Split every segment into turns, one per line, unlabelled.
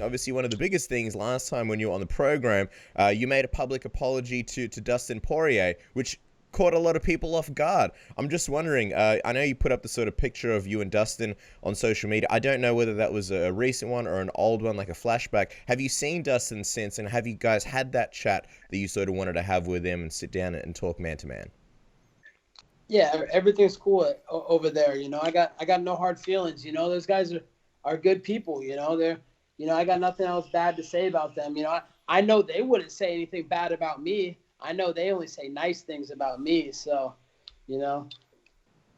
thing, obviously one of the biggest things last time when you were on the program, you made a public apology to Dustin Poirier, which caught a lot of people off guard. I'm just wondering, I know you put up the sort of picture of you and Dustin on social media. I don't know whether that was a recent one or an old one, like a flashback. Have you seen Dustin since, and have you guys had that chat that you sort of wanted to have with him and sit down and talk man to man?
Yeah, everything's cool over there. I got no hard feelings. Those guys are good people. I got nothing else bad to say about them. I know they wouldn't say anything bad about me. I know they only say nice things about me. So,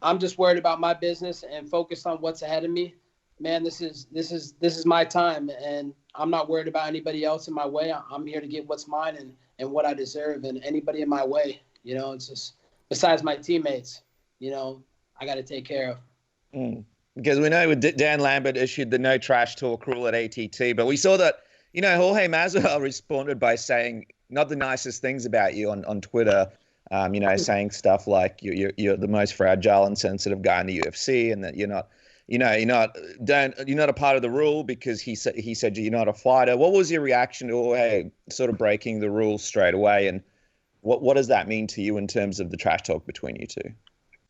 I'm just worried about my business and focused on what's ahead of me. Man, this is my time, and I'm not worried about anybody else in my way. I'm here to get what's mine and what I deserve, and anybody in my way. It's just besides my teammates, I got to take care of.
Because we know Dan Lambert issued the no trash talk rule at ATT, but we saw that, Jorge Masvidal responded by saying not the nicest things about you on Twitter, saying stuff like you're the most fragile and sensitive guy in the UFC, and that you're not a part of the rule because he said you're not a fighter. What was your reaction to Jorge sort of breaking the rules straight away, and what does that mean to you in terms of the trash talk between you two?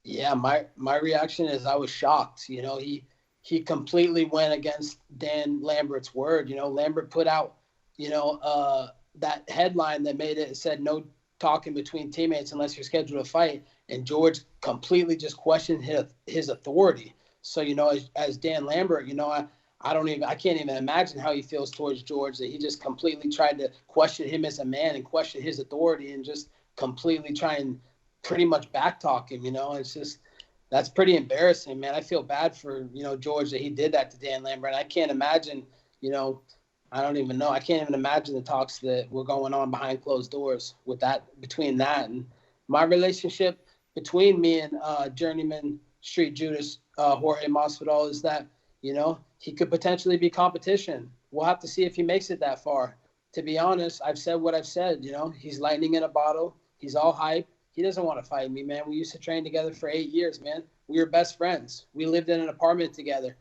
Yeah, my reaction is I was shocked. He completely went against Dan Lambert's word. Lambert put out, that headline that said no talking between teammates unless you're scheduled to fight. And George completely just questioned his authority. So, as Dan Lambert, I can't even imagine how he feels towards George, that he just completely tried to question him as a man and question his authority and just completely try and pretty much backtalk him. It's just, that's pretty embarrassing, man. I feel bad for, George, that he did that to Dan Lambert. I can't imagine, I don't even know. I can't even imagine the talks that were going on behind closed doors between that and my relationship between me and journeyman Street Judas, Jorge Masvidal, is that, he could potentially be competition. We'll have to see if he makes it that far. To be honest, I've said what I've said, he's lightning in a bottle. He's all hype. He doesn't want to fight me, man. We used to train together for 8 years, man. We were best friends. We lived in an apartment together.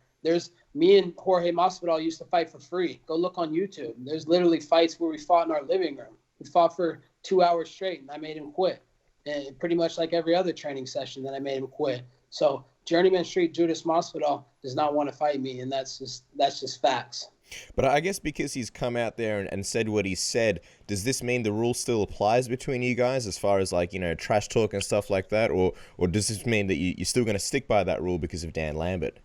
Me and Jorge Masvidal used to fight for free. Go look on YouTube. There's literally fights where we fought in our living room. We fought for 2 hours straight, and I made him quit. And pretty much like every other training session that I made him quit. So Journeyman Street Judas Masvidal does not want to fight me, and that's just facts.
But I guess because he's come out there and said what he said, does this mean the rule still applies between you guys as far as trash talk and stuff like that? Or does this mean that you're still going to stick by that rule because of Dan Lambert?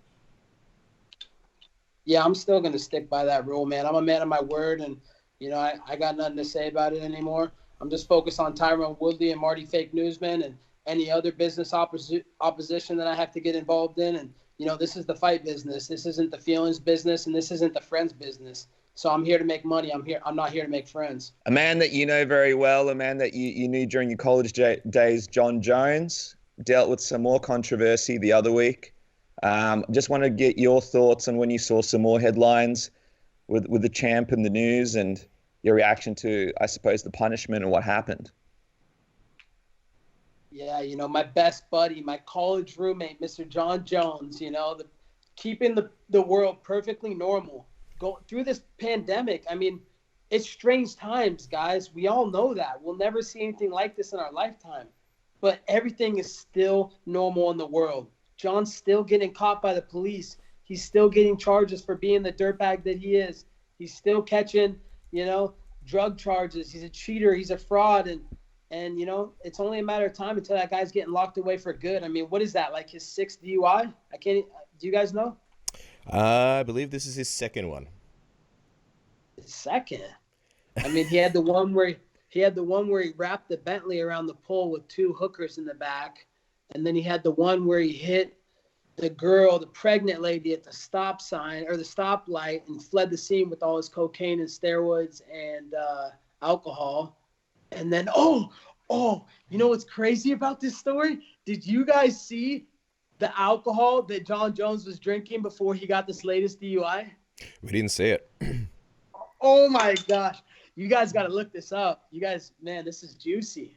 Yeah, I'm still going to stick by that rule, man. I'm a man of my word, and, I got nothing to say about it anymore. I'm just focused on Tyrone Woodley and Marty Fake Newsman and any other business opposition that I have to get involved in. And, this is the fight business. This isn't the feelings business, and this isn't the friends business. So I'm here to make money. I'm not here to make friends.
A man that you know very well, a man that you knew during your college days, John Jones, dealt with some more controversy the other week. Just want to get your thoughts on when you saw some more headlines with the champ in the news and your reaction to, I suppose, the punishment and what happened.
Yeah, my best buddy, my college roommate, Mr. John Jones, keeping the world perfectly normal. Go through this pandemic. I mean, it's strange times, guys. We all know that. We'll never see anything like this in our lifetime. But everything is still normal in the world. John's still getting caught by the police. He's still getting charges for being the dirtbag that he is. He's still catching, drug charges. He's a cheater. He's a fraud. And it's only a matter of time until that guy's getting locked away for good. I mean, what is that, like his 6th DUI? Do you guys know?
I believe this is his second one.
His second? I mean, he had the one where he wrapped the Bentley around the pole with 2 hookers in the back. And then he had the one where he hit the girl, the pregnant lady, at the stop sign or the stoplight and fled the scene with all his cocaine and steroids and alcohol. And then, you know what's crazy about this story? Did you guys see the alcohol that John Jones was drinking before he got this latest DUI?
We didn't see it.
Oh, my gosh. You guys got to look this up. You guys, man, this is juicy.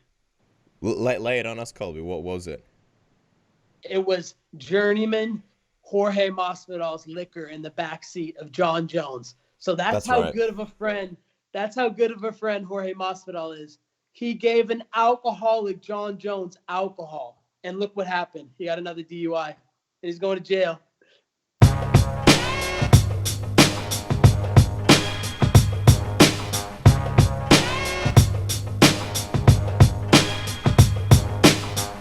Lay it on us, Colby. What was it?
It was journeyman Jorge Masvidal's liquor in the back seat of John Jones. So that's how
right.
good of a friend. That's how good of a friend Jorge Masvidal is. He gave an alcoholic John Jones alcohol, and look what happened. He got another DUI, and he's going to jail.